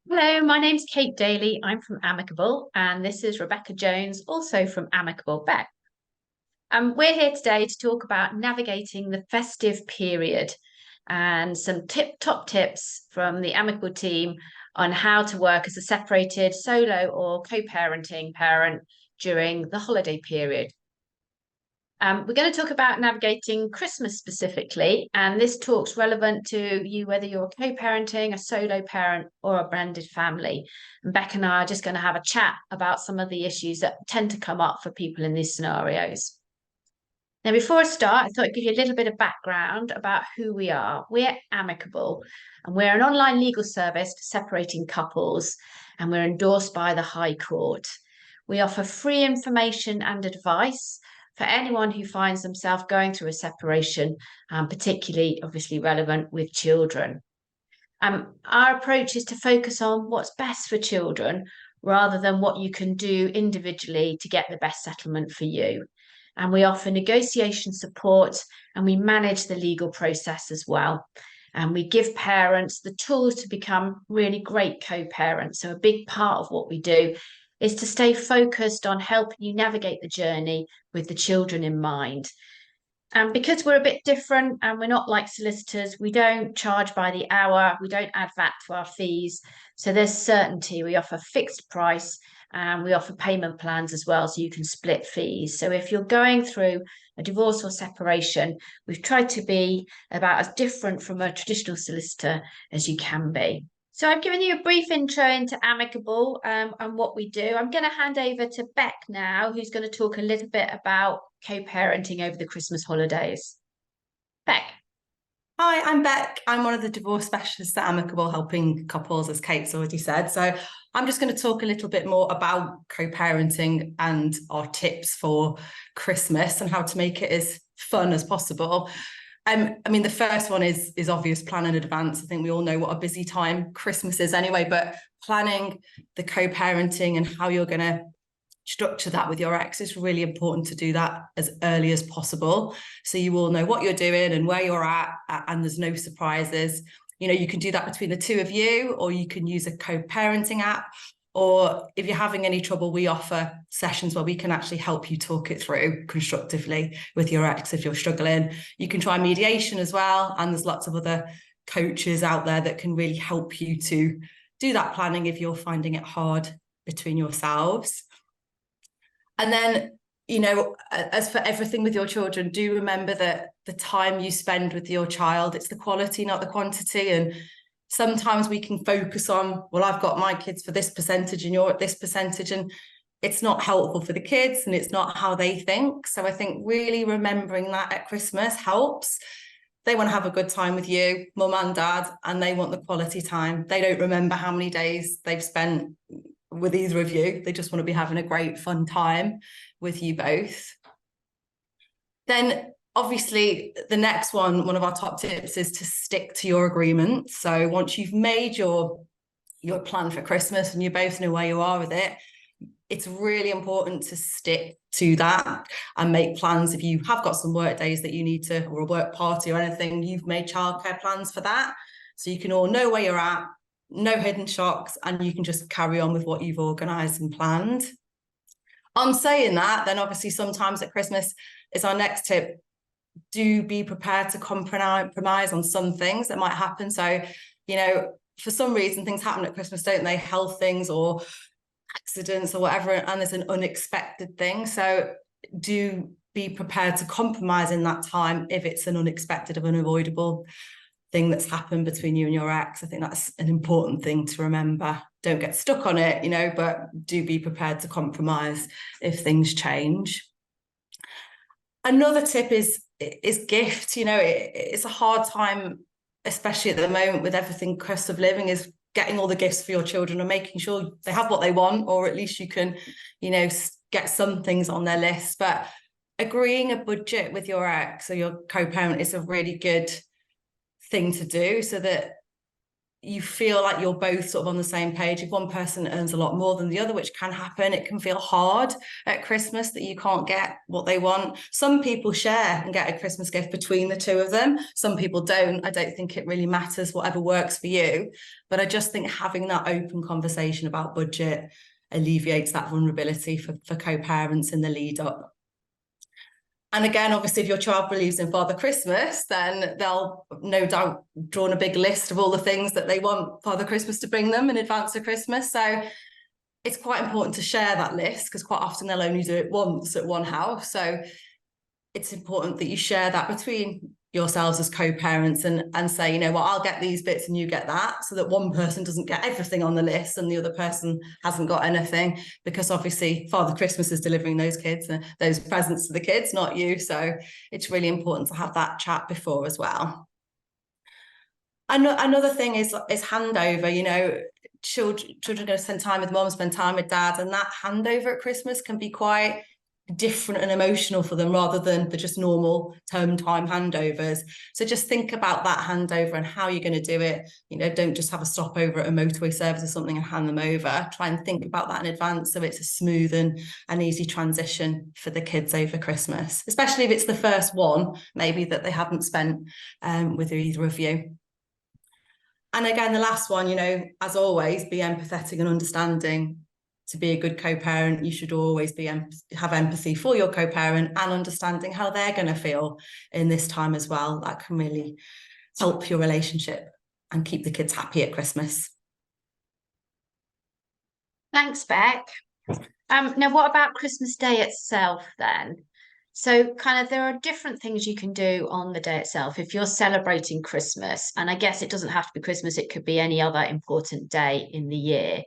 Hello, my name's Kate Daly. I'm from Amicable, and this is Rebecca Jones, also from Amicable Beck. We're here today to talk about navigating the festive period and some top tips from the Amicable team on how to work as a separated solo or co-parenting parent during the holiday period. We're going to talk about navigating Christmas specifically, and this talk's relevant to you whether you're co-parenting, a solo parent, or a blended family. And Beck and I are just going to have a chat about some of the issues that tend to come up for people in these scenarios. Now, before I start, I thought I'd give you a little bit of background about who we are. We're Amicable, and we're an online legal service for separating couples, and we're endorsed by the High Court. We offer free information and advice for anyone who finds themselves going through a separation, particularly obviously relevant with children. Our approach is to focus on what's best for children rather than what you can do individually to get the best settlement for you. And we offer negotiation support and we manage the legal process as well. And we give parents the tools to become really great co-parents. So a big part of what we do is to stay focused on helping you navigate the journey with the children in mind. And because we're a bit different and we're not like solicitors, we don't charge by the hour, we don't add VAT to our fees. So there's certainty. We offer fixed price and we offer payment plans as well, so you can split fees. So if you're going through a divorce or separation, we've tried to be about as different from a traditional solicitor as you can be. So I've given you a brief intro into Amicable and what we do. I'm going to hand over to Beck now, who's going to talk a little bit about co-parenting over the Christmas holidays. Beck. Hi, I'm Beck. I'm one of the divorce specialists at Amicable, helping couples, as Kate's already said. So I'm just going to talk a little bit more about co-parenting and our tips for Christmas and how to make it as fun as possible. The first one is obvious: plan in advance. I think we all know what a busy time Christmas is anyway, but planning the co-parenting and how you're going to structure that with your ex, is really important to do that as early as possible, so you all know what you're doing and where you're at, and there's no surprises. You can do that between the two of you, or you can use a co-parenting app, or if you're having any trouble, we offer sessions where we can actually help you talk it through constructively with your ex if you're struggling. You can try mediation as well, and there's lots of other coaches out there that can really help you to do that planning if you're finding it hard between yourselves. And then, as for everything with your children, do remember that the time you spend with your child, it's the quality, not the quantity. And sometimes we can focus on, well, I've got my kids for this percentage and you're at this percentage, and it's not helpful for the kids and it's not how they think. So I think really remembering that at Christmas helps. They want to have a good time with you, mum and dad, and they want the quality time. They don't remember how many days they've spent with either of you. They just want to be having a great fun time with you both. Then obviously the next one of our top tips is to stick to your agreement. So once you've made your plan for Christmas and you both know where you are with it, it's really important to stick to that and make plans. If you have got some work days that you need to, or a work party or anything, you've made childcare plans for that, so you can all know where you're at, no hidden shocks, and you can just carry on with what you've organised and planned. On saying that, then obviously sometimes at Christmas is our next tip: do be prepared to compromise on some things that might happen. So, for some reason things happen at Christmas, don't they? Health things or accidents or whatever, and there's an unexpected thing. So do be prepared to compromise in that time if it's an unexpected or unavoidable thing that's happened between you and your ex. I think that's an important thing to remember. Don't get stuck on it, but do be prepared to compromise if things change. Another tip is gifts. It's a hard time, especially at the moment with everything cost of living, is getting all the gifts for your children and making sure they have what they want, or at least you can, get some things on their list. But agreeing a budget with your ex or your co-parent is a really good thing to do, so that you feel like you're both sort of on the same page. If one person earns a lot more than the other, which can happen, it can feel hard at Christmas that you can't get what they want. Some people share and get a Christmas gift between the two of them. Some people don't. I don't think it really matters, whatever works for you. But I just think having that open conversation about budget alleviates that vulnerability for co-parents in the lead up. And again, obviously, if your child believes in Father Christmas, then they'll no doubt drawn a big list of all the things that they want Father Christmas to bring them in advance of Christmas. So it's quite important to share that list, because quite often they'll only do it once at one house. So it's important that you share that between yourselves as co-parents and say, you know what, I'll get these bits and you get that, so that one person doesn't get everything on the list and the other person hasn't got anything, because obviously Father Christmas is delivering those kids and those presents to the kids, not you. So it's really important to have that chat before as well. Another thing is handover. You know, children are going to spend time with mom, spend time with dad, and that handover at Christmas can be quite different and emotional for them, rather than the just normal term time handovers. So just think about that handover and how you're going to do it. You know, don't just have a stopover at a motorway service or something and hand them over. Try and think about that in advance, so it's a smooth and an easy transition for the kids over Christmas, especially if it's the first one maybe that they haven't spent with either of you. And again, the last one, you know, as always, be empathetic and understanding. To be a good co-parent, you should always have empathy for your co-parent and understanding how they're going to feel in this time as well. That can really help your relationship and keep the kids happy at Christmas. Thanks, Beck. Now, what about Christmas Day itself then? So, kind of, there are different things you can do on the day itself if you're celebrating Christmas. And I guess it doesn't have to be Christmas, it could be any other important day in the year.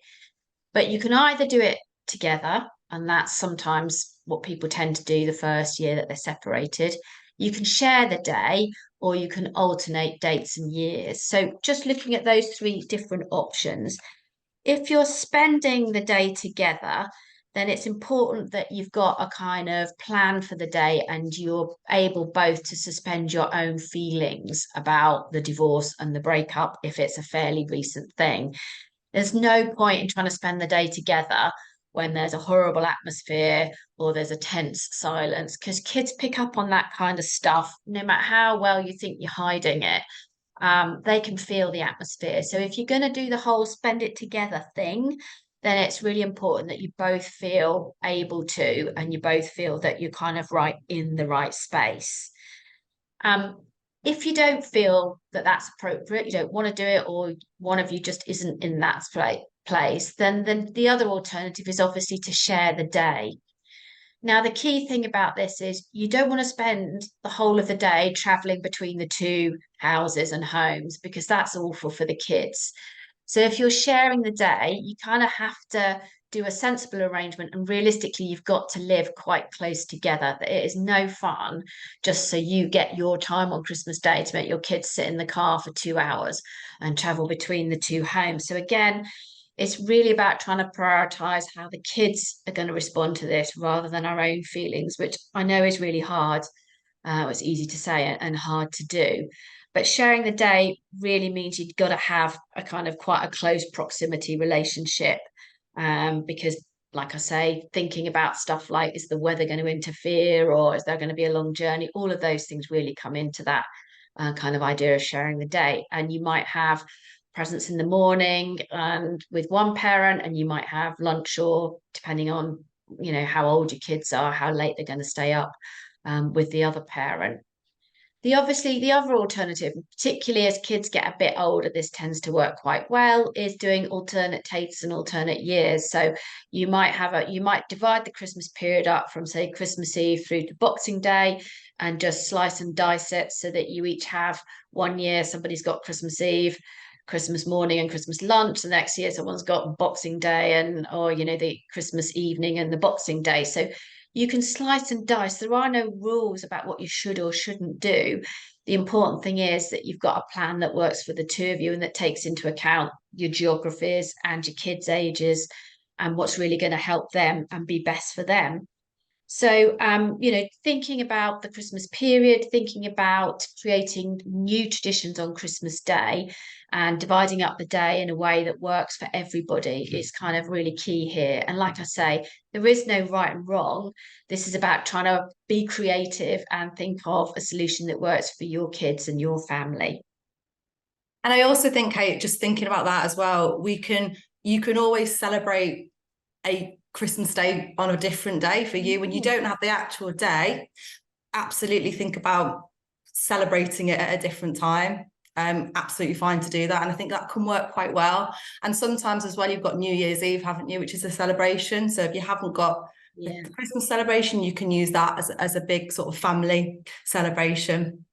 But you can either do it together, and that's sometimes what people tend to do the first year that they're separated. You can share the day, or you can alternate dates and years. So, just looking at those three different options, if you're spending the day together, then it's important that you've got a kind of plan for the day and you're able both to suspend your own feelings about the divorce and the breakup if it's a fairly recent thing. There's no point in trying to spend the day together when there's a horrible atmosphere or there's a tense silence, because kids pick up on that kind of stuff no matter how well you think you're hiding it. They can feel the atmosphere. So if you're going to do the whole spend it together thing, then it's really important that you both feel able to, and you both feel that you're kind of right in the right space. If you don't feel that that's appropriate, you don't want to do it, or one of you just isn't in that place, then the other alternative is obviously to share the day. Now, the key thing about this is you don't want to spend the whole of the day traveling between the two houses and homes, because that's awful for the kids. So if you're sharing the day, you kind of have to do a sensible arrangement, and realistically, you've got to live quite close together. It is no fun just so you get your time on Christmas Day to make your kids sit in the car for 2 hours and travel between the two homes. So again, it's really about trying to prioritize how the kids are going to respond to this rather than our own feelings, which I know is really hard. It's easy to say and hard to do. But sharing the day really means you've got to have a kind of quite a close proximity relationship, because, like I say, thinking about stuff like, is the weather going to interfere, or is there going to be a long journey? All of those things really come into that kind of idea of sharing the day. And you might have presents in the morning and with one parent, and you might have lunch, or depending on, you know, how old your kids are, how late they're going to stay up, with the other parent. The other alternative, particularly as kids get a bit older, this tends to work quite well, is doing alternate dates and alternate years. So you might divide the Christmas period up from, say, Christmas Eve through to Boxing Day, and just slice and dice it so that you each have one year somebody's got Christmas Eve, Christmas morning and Christmas lunch. The next year someone's got Boxing Day, and, or, you know, the Christmas evening and the Boxing Day. So you can slice and dice. There are no rules about what you should or shouldn't do. The important thing is that you've got a plan that works for the two of you and that takes into account your geographies and your kids' ages and what's really going to help them and be best for them. So, thinking about the Christmas period, thinking about creating new traditions on Christmas Day and dividing up the day in a way that works for everybody is kind of really key here. And like I say, there is no right and wrong. This is about trying to be creative and think of a solution that works for your kids and your family. And I also think, Kate, just thinking about that as well, you can always celebrate a Christmas Day on a different day for you when you don't have the actual day. Absolutely think about celebrating it at a different time. Absolutely fine to do that. And I think that can work quite well. And sometimes as well, you've got New Year's Eve, haven't you, which is a celebration. So if you haven't got the Yeah. Christmas celebration, you can use that as a big sort of family celebration.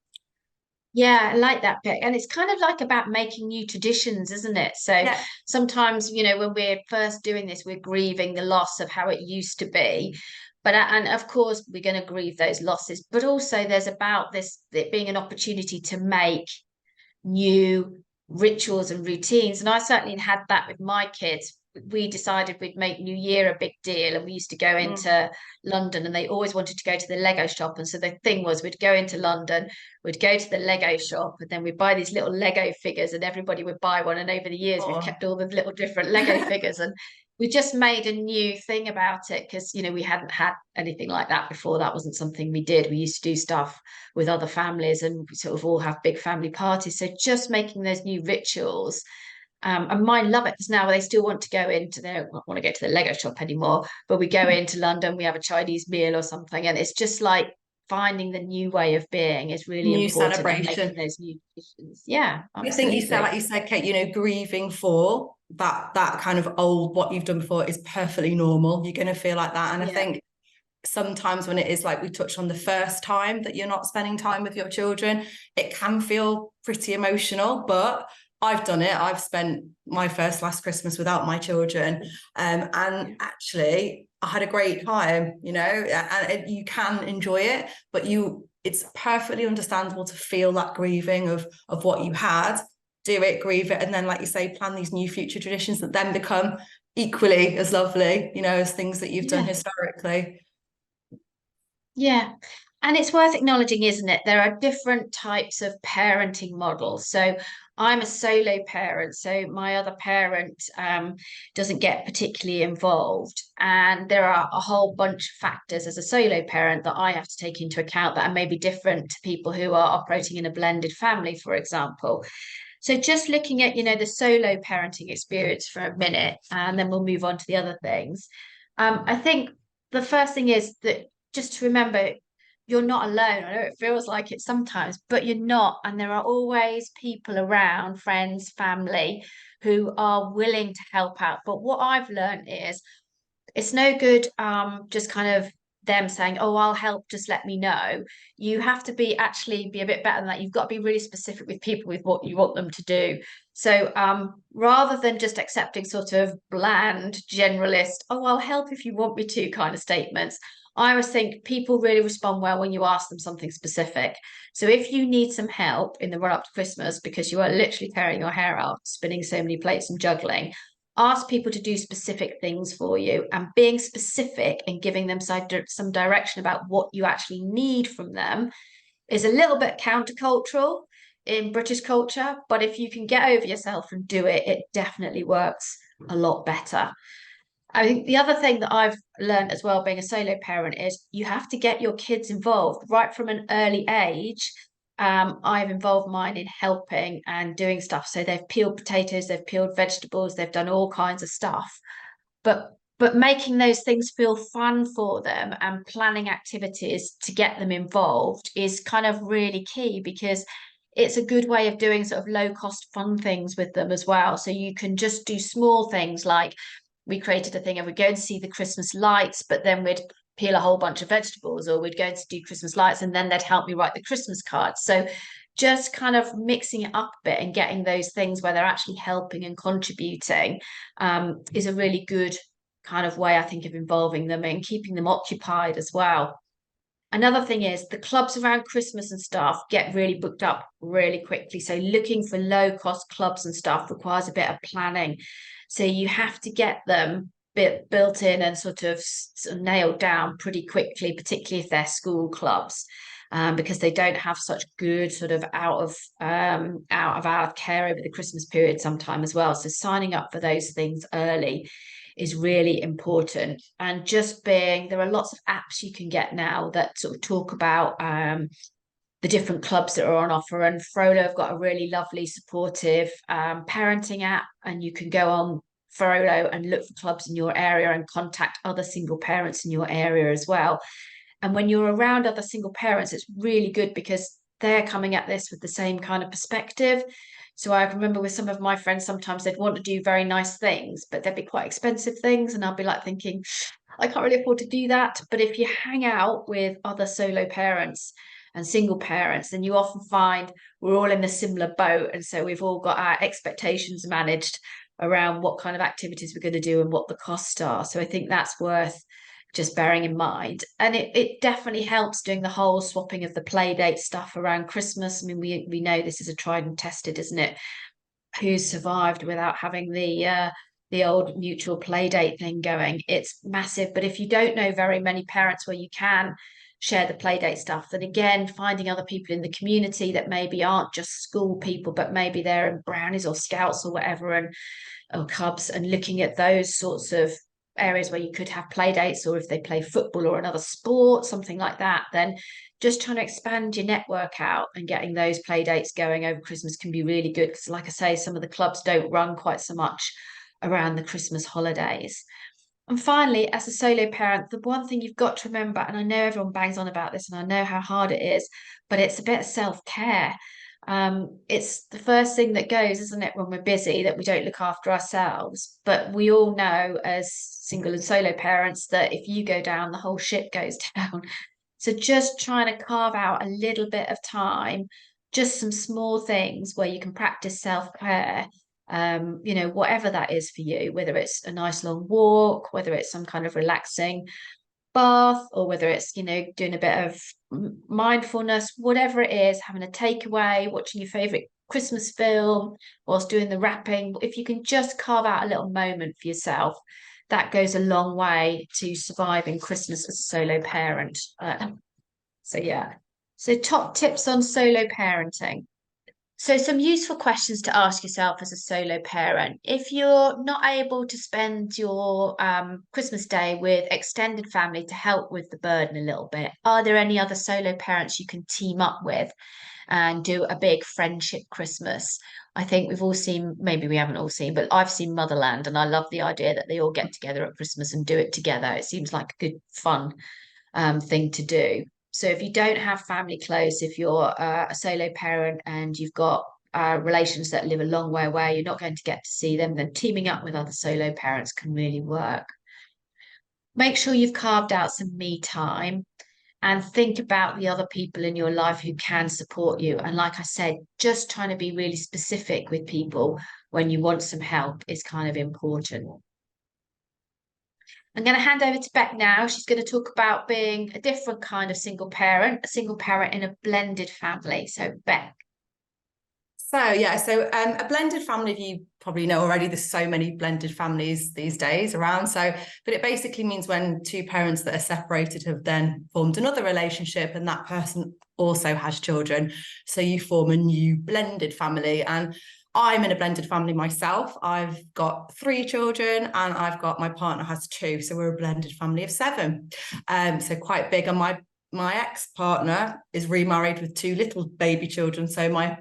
Yeah, I like that bit. And it's kind of like about making new traditions, isn't it? So Yeah. sometimes, when we're first doing this, we're grieving the loss of how it used to be. But and of course we're going to grieve those losses, but also there's about this it being an opportunity to make new rituals and routines. And I certainly had that with my kids. We decided we'd make New Year a big deal, and we used to go Mm. into London, and they always wanted to go to the Lego shop. And so the thing was, we'd go into London, we'd go to the Lego shop, and then we'd buy these little Lego figures, and everybody would buy one. And over the years, we've Oh. kept all the little different Lego figures, and we just made a new thing about it because we hadn't had anything like that before. That wasn't something we did. We used to do stuff with other families and sort of all have big family parties. So just making those new rituals. And mine love it because now they still want to go into their not want to go to the Lego shop anymore, but we go into London, we have a Chinese meal or something, and it's just like finding the new way of being is really New important and celebration. making those new traditions. Yeah, I think you said, absolutely. like you said, Kate, grieving for that kind of old what you've done before is perfectly normal. You're going to feel like that. And I Yeah. think sometimes when it is like we touched on the first time that you're not spending time with your children, it can feel pretty emotional. But I've done it. I've spent my first last Christmas without my children. And Yeah. actually I had a great time, and you can enjoy it, but it's perfectly understandable to feel that grieving of what you had. Do it, grieve it, and then, like you say, plan these new future traditions that then become equally as lovely, as things that you've done Yeah. historically. Yeah. And it's worth acknowledging, isn't it? There are different types of parenting models. So I'm a solo parent, so my other parent doesn't get particularly involved. And there are a whole bunch of factors as a solo parent that I have to take into account that are maybe different to people who are operating in a blended family, for example. So just looking at, the solo parenting experience for a minute, and then we'll move on to the other things. I think the first thing is that just to remember you're not alone. I know it feels like it sometimes, but you're not. And there are always people around, friends, family, who are willing to help out. But what I've learned is it's no good just kind of them saying, oh, I'll help, just let me know. You have to be a bit better than that. You've got to be really specific with people with what you want them to do. So rather than just accepting sort of bland generalist, oh, I'll help if you want me to kind of statements, I always think people really respond well when you ask them something specific. So if you need some help in the run up to Christmas because you are literally tearing your hair out, spinning so many plates and juggling, ask people to do specific things for you, and being specific and giving them some direction about what you actually need from them is a little bit countercultural in British culture, but if you can get over yourself and do it, it definitely works a lot better. I think the other thing that I've learned as well, being a solo parent, is you have to get your kids involved right from an early age. I've involved mine in helping and doing stuff. So they've peeled potatoes, they've peeled vegetables, they've done all kinds of stuff. But making those things feel fun for them and planning activities to get them involved is kind of really key because it's a good way of doing sort of low cost fun things with them as well. So you can just do small things like we created a thing and we'd go and see the Christmas lights, but then we'd peel a whole bunch of vegetables, or we'd go to do Christmas lights and then they'd help me write the Christmas cards. So just kind of mixing it up a bit and getting those things where they're actually helping and contributing is a really good kind of way, I think, of involving them and keeping them occupied as well. Another thing is the clubs around Christmas and stuff get really booked up really quickly. So looking for low cost clubs and stuff requires a bit of planning. So you have to get them built in and sort of nailed down pretty quickly, particularly if they're school clubs. Because they don't have such good sort of out of hour care over the Christmas period sometime as well. So signing up for those things early is really important. And just being, there are lots of apps you can get now that sort of talk about the different clubs that are on offer. And Frollo have got a really lovely, supportive parenting app, and you can go on Frollo and look for clubs in your area and contact other single parents in your area as well. And when you're around other single parents, it's really good because they're coming at this with the same kind of perspective. So I remember with some of my friends, sometimes they'd want to do very nice things, but they'd be quite expensive things. And I'll be like thinking, I can't really afford to do that. But if you hang out with other solo parents and single parents, then you often find we're all in a similar boat. And so we've all got our expectations managed around what kind of activities we're going to do and what the costs are. So I think that's worth just bearing in mind. And it definitely helps doing the whole swapping of the play date stuff around Christmas. I mean, we know this is a tried and tested, isn't it? Who's survived without having the old mutual play date thing going? It's massive. But if you don't know very many parents where you can share the play date stuff, then again, finding other people in the community that maybe aren't just school people, but maybe they're in brownies or scouts or whatever, and or cubs, and looking at those sorts of areas where you could have play dates, or if they play football or another sport, something like that, then just trying to expand your network out and getting those play dates going over Christmas can be really good. Because like I say, some of the clubs don't run quite so much around the Christmas holidays. And finally, as a solo parent, the one thing you've got to remember, and I know everyone bangs on about this and I know how hard it is, but it's a bit of self-care. It's the first thing that goes, isn't it, when we're busy, that we don't look after ourselves. But we all know as single and solo parents that if you go down, the whole ship goes down. So just trying to carve out a little bit of time, just some small things where you can practice self-care, whatever that is for you, whether it's a nice long walk, whether it's some kind of relaxing bath, or whether it's doing a bit of mindfulness, whatever it is, having a takeaway, watching your favorite Christmas film whilst doing the wrapping. If you can just carve out a little moment for yourself, that goes a long way to surviving Christmas as a solo parent. So yeah, so top tips on solo parenting. So, some useful questions to ask yourself as a solo parent. If you're not able to spend your Christmas day with extended family to help with the burden a little bit, are there any other solo parents you can team up with and do a big friendship Christmas? I think we've all seen, maybe we haven't all seen, but I've seen Motherland, and I love the idea that they all get together at Christmas and do it together. It seems like a good, fun thing to do. So if you don't have family close, if you're a solo parent and you've got relations that live a long way away, you're not going to get to see them, then teaming up with other solo parents can really work. Make sure you've carved out some me time and think about the other people in your life who can support you. And like I said, just trying to be really specific with people when you want some help is kind of important. I'm going to hand over to Beck now. She's going to talk about being a different kind of single parent, a single parent in a blended family. So, Beck. A blended family, you probably know already, there's so many blended families these days around. But it basically means when two parents that are separated have then formed another relationship and that person also has children. So you form a new blended family. And I'm in a blended family myself. I've got 3 children and I've got my partner has 2. So we're a blended family of 7. So quite big. And my ex-partner is remarried with 2 little baby children. So my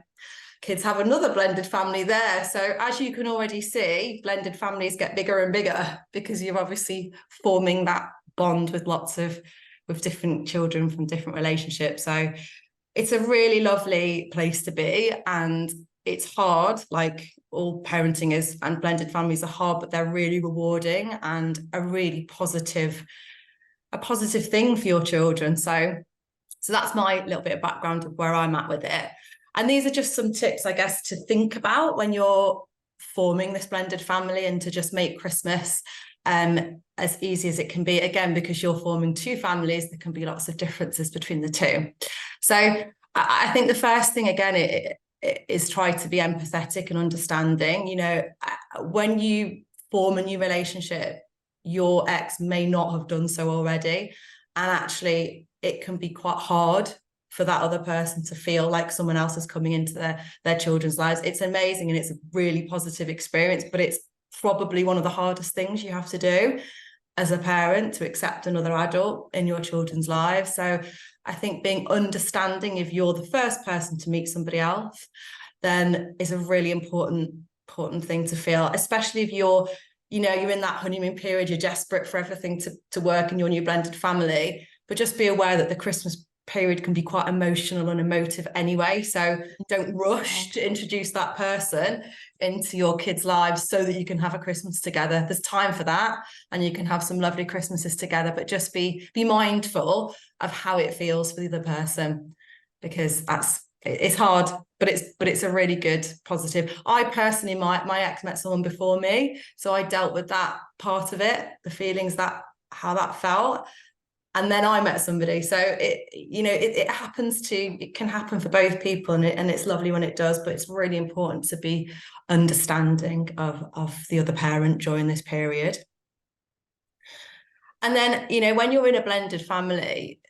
kids have another blended family there. So as you can already see, blended families get bigger and bigger because you're obviously forming that bond with different children from different relationships. So it's a really lovely place to be, and it's hard, like all parenting is, and blended families are hard, but they're really rewarding and a really positive thing for your children. So that's my little bit of background of where I'm at with it. And these are just some tips, I guess, to think about when you're forming this blended family, and to just make Christmas as easy as it can be. Again, because you're forming 2 families, there can be lots of differences between the 2. So I think the first thing, again, is try to be empathetic and understanding. When you form a new relationship, your ex may not have done so already. And actually, it can be quite hard for that other person to feel like someone else is coming into their children's lives. It's amazing and it's a really positive experience, but it's probably one of the hardest things you have to do as a parent, to accept another adult in your children's lives. So I think being understanding, if you're the first person to meet somebody else, then is a really important thing to feel, especially if you're in that honeymoon period, you're desperate for everything to work in your new blended family. But just be aware that the Christmas period can be quite emotional and emotive anyway. So don't rush to introduce that person into your kids' lives so that you can have a Christmas together. There's time for that, and you can have some lovely Christmases together, but just be mindful of how it feels for the other person, because it's hard, but it's a really good positive. I personally, my ex met someone before me, so I dealt with that part of it, the feelings, that how that felt. And then I met somebody. So it can happen for both people, and it's lovely when it does, but it's really important to be understanding of the other parent during this period. And then, when you're in a blended family,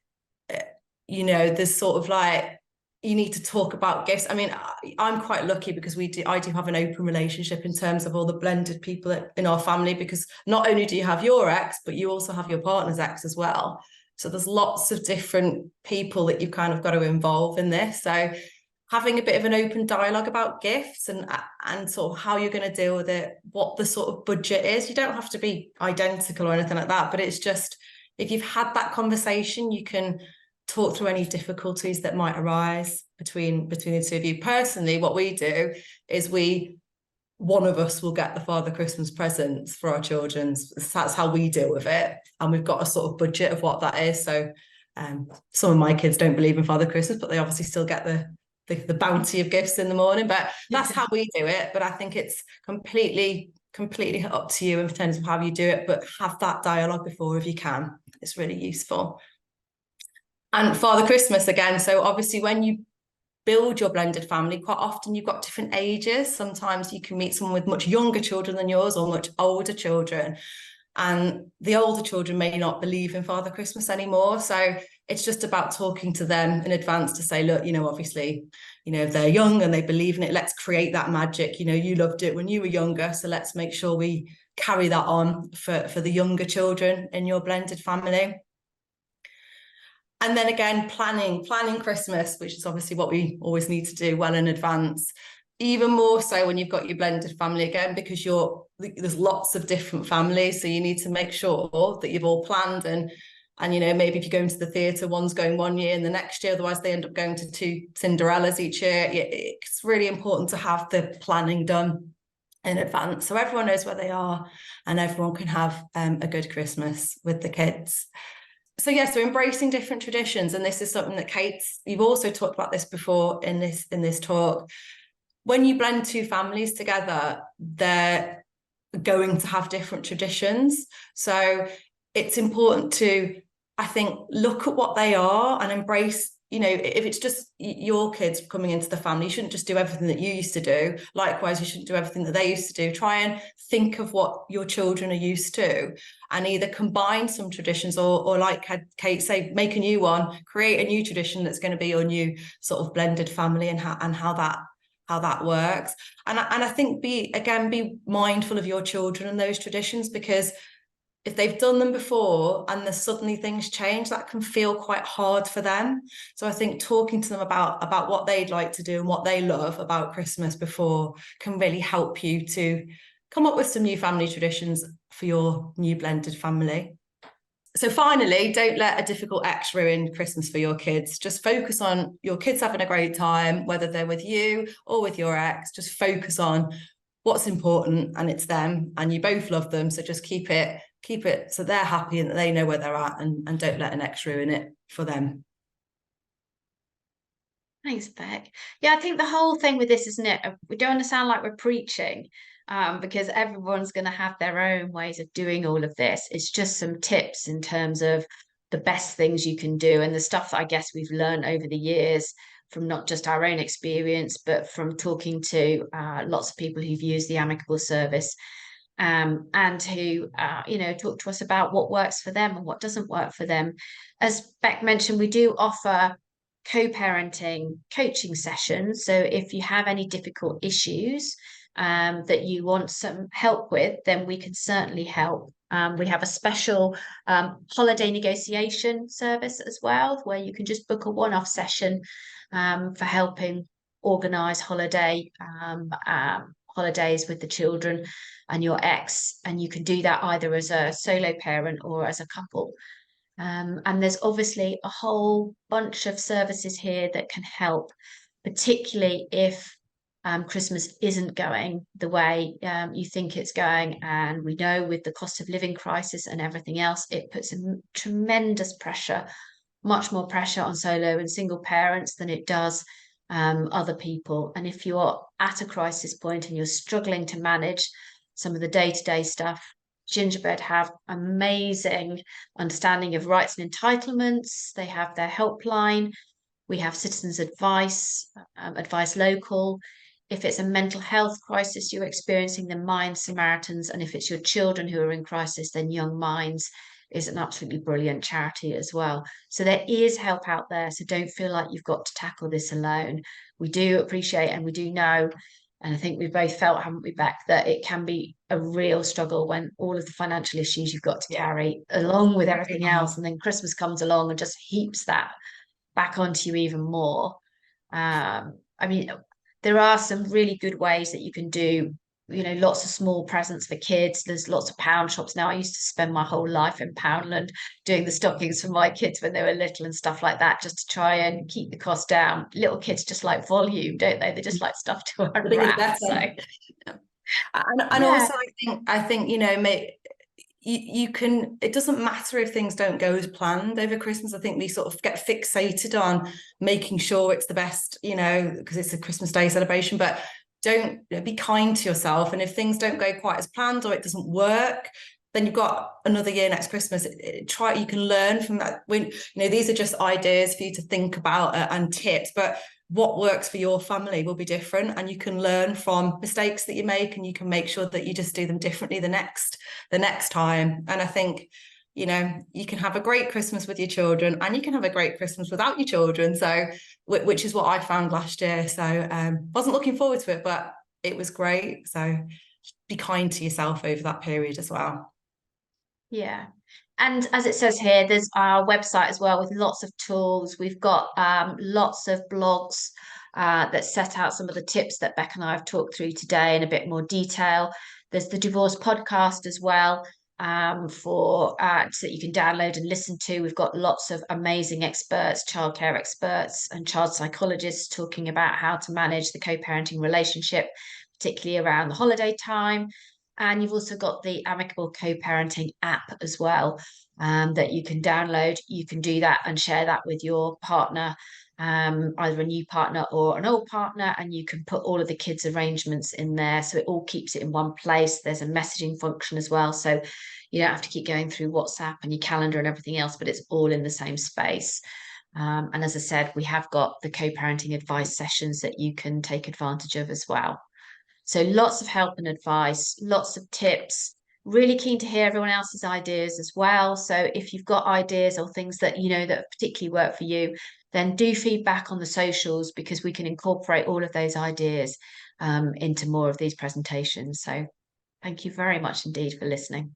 there's sort of like, you need to talk about gifts. I mean, I'm quite lucky because I do have an open relationship in terms of all the blended people in our family, because not only do you have your ex, but you also have your partner's ex as well. So there's lots of different people that you've kind of got to involve in this. So having a bit of an open dialogue about gifts and sort of how you're going to deal with it, what the sort of budget is. You don't have to be identical or anything like that, but it's just, if you've had that conversation, you can talk through any difficulties that might arise between the two of you. Personally, what we do is one of us will get the Father Christmas presents for our children. That's how we deal with it. And we've got a sort of budget of what that is. So some of my kids don't believe in Father Christmas, but they obviously still get the bounty of gifts in the morning. But that's how we do it. But I think it's completely up to you in terms of how you do it, but have that dialogue before if you can. It's really useful. And Father Christmas again. So obviously when you build your blended family, quite often you've got different ages. Sometimes you can meet someone with much younger children than yours or much older children. And the older children may not believe in Father Christmas anymore. So it's just about talking to them in advance to say, look, obviously, if they're young and they believe in it, let's create that magic. You loved it when you were younger. So let's make sure we carry that on for the younger children in your blended family. And then again, planning Christmas, which is obviously what we always need to do well in advance. Even more so when you've got your blended family again, because there's lots of different families. So you need to make sure that you've all planned and maybe if you're going to the theatre, one's going one year and the next year, otherwise they end up going to 2 Cinderellas each year. It's really important to have the planning done in advance so everyone knows where they are and everyone can have a good Christmas with the kids. So embracing different traditions. And this is something that you've also talked about this before in this talk. When you blend 2 families together, they're going to have different traditions. So it's important to, I think, look at what they are and embrace, if it's just your kids coming into the family, you shouldn't just do everything that you used to do. Likewise, you shouldn't do everything that they used to do. Try and think of what your children are used to and either combine some traditions or like Kate say, make a new one, create a new tradition that's going to be your new sort of blended family and how that works. And I think be mindful of your children and those traditions, because if they've done them before and there's suddenly things change, that can feel quite hard for them. So I think talking to them about what they'd like to do and what they love about Christmas before can really help you to come up with some new family traditions for your new blended family. So finally, don't let a difficult ex ruin Christmas for your kids. Just focus on your kids having a great time, whether they're with you or with your ex. Just focus on what's important, and it's them, and you both love them. So just keep it so they're happy and that they know where they're at, and don't let an ex ruin it for them. Thanks, Beck. Yeah, I think the whole thing with this, isn't it? We don't want to sound like we're preaching, because everyone's going to have their own ways of doing all of this. It's just some tips in terms of the best things you can do and the stuff that I guess we've learned over the years from not just our own experience, but from talking to lots of people who've used the amicable service. and who talk to us about what works for them and what doesn't work for them. As Beck mentioned, we do offer co-parenting coaching sessions. So if you have any difficult issues that you want some help with, then we can certainly help. We have a special holiday negotiation service as well, where you can just book a one-off session for helping organise holidays with the children and your ex, and you can do that either as a solo parent or as a couple. And there's obviously a whole bunch of services here that can help, particularly if Christmas isn't going the way you think it's going. And we know with the cost of living crisis and everything else, it puts a tremendous pressure, much more pressure on solo and single parents than it does other people. And if you're at a crisis point and you're struggling to manage some of the day-to-day stuff, Gingerbread have amazing understanding of rights and entitlements. They have their helpline. We have citizens advice, advice local. If it's a mental health crisis you're experiencing, then Mind Samaritans. And if it's your children who are in crisis, then Young Minds is an absolutely brilliant charity as well. So there is help out there. So don't feel like you've got to tackle this alone. We do appreciate and we do know, and I think we've both felt, haven't we, Beck, that it can be a real struggle when all of the financial issues you've got to carry along with everything else, and then Christmas comes along and just heaps that back onto you even more. I mean, there are some really good ways that you can do, lots of small presents for kids. There's lots of pound shops now. I used to spend my whole life in Poundland doing the stockings for my kids when they were little and stuff like that, just to try and keep the cost down. Little kids just like volume, don't they? They just like stuff to unwrap. So and also I think you can, it doesn't matter if things don't go as planned over Christmas. I think we sort of get fixated on making sure it's the best, because it's a Christmas Day celebration, but don't be kind to yourself. And if things don't go quite as planned or it doesn't work, then you've got another year next Christmas. You can learn from that. These are just ideas for you to think about and tips, but what works for your family will be different, and you can learn from mistakes that you make, and you can make sure that you just do them differently the next time. And I think you can have a great Christmas with your children, and you can have a great Christmas without your children. So which is what I found last year. So wasn't looking forward to it, but it was great. So be kind to yourself over that period as well. Yeah. And as it says here, there's our website as well with lots of tools. We've got lots of blogs that set out some of the tips that Beck and I have talked through today in a bit more detail. There's the Divorce podcast as well so that you can download and listen to. We've got lots of amazing experts, childcare experts and child psychologists talking about how to manage the co-parenting relationship, particularly around the holiday time. And you've also got the Amicable Co-Parenting app as well that you can download. You can do that and share that with your partner, either a new partner or an old partner, and you can put all of the kids' arrangements in there. So it all keeps it in one place. There's a messaging function as well. So you don't have to keep going through WhatsApp and your calendar and everything else, but it's all in the same space. And as I said, we have got the co-parenting advice sessions that you can take advantage of as well. So lots of help and advice, lots of tips. Really keen to hear everyone else's ideas as well. So if you've got ideas or things that that particularly work for you, then do feedback on the socials, because we can incorporate all of those ideas into more of these presentations. So thank you very much indeed for listening.